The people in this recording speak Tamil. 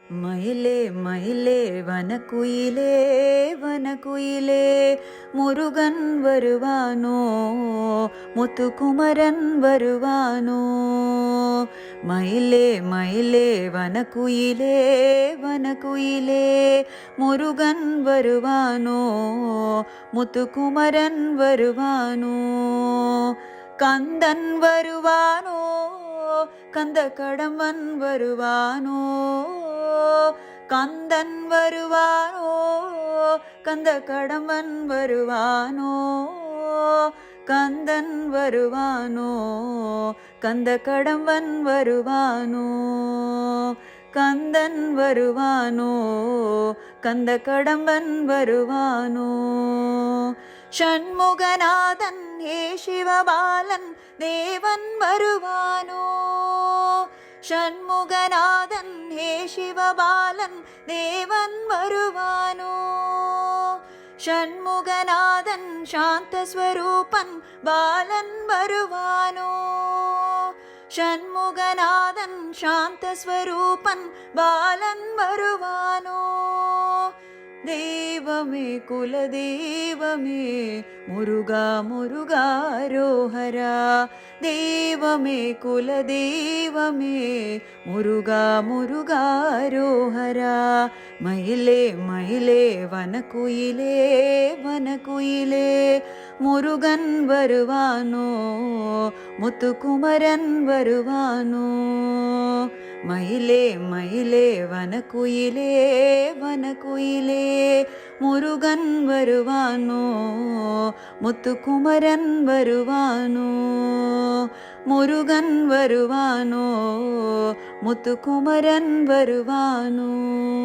மயிலே மயிலே வனக்குயிலே வனக்குயிலே முருகன் வருவானோ முத்துக்குமரன் வருவானோ. மயிலே மயிலே வனக்குயிலே வனக்குயிலே முருகன் வருவானோ முத்துக்குமரன் வருவானோ. கந்தன் வருவானோ கந்த கடம்பன் வருவானோ. கந்தன் வருவானோ கந்த கடம்பன் வருவானோ. கந்தன் வருவானோ கந்த கடம்பன் வருவானோ. கந்தன் வருவானோ கந்த கடம்பன் வருவானோ. ஷண்முகநாதன் ஹே சிவபாலன் தேவன் வருவானோ. ஷண்முகநாதன் ஹே சிவபாலன் தேவன் வருவானோ. ஷண்முகநாதன் சாந்தஸ்வரூபன் பாலன் வருவானோ. ஷண்முகநாதன் சாந்தஸ்வரூபன் பாலன் வருவானோ. தெய்வமே குலதெய்வமே முருகா முருகாரோஹரா. தெய்வமே குலதெய்வமே முருகா முருகாரோஹரா. மயிலே மயிலே வனக்குயிலே வனக்குயிலே முருகன் வருவானோ முத்துக்குமரன் வருவானோ. மயிலே மயிலே வனக்குயிலே வனக்குயிலே முருகன் வருவானோ முத்துக்குமரன் வருவானோ. முருகன் வருவானோ முத்துக்குமரன் வருவானோ.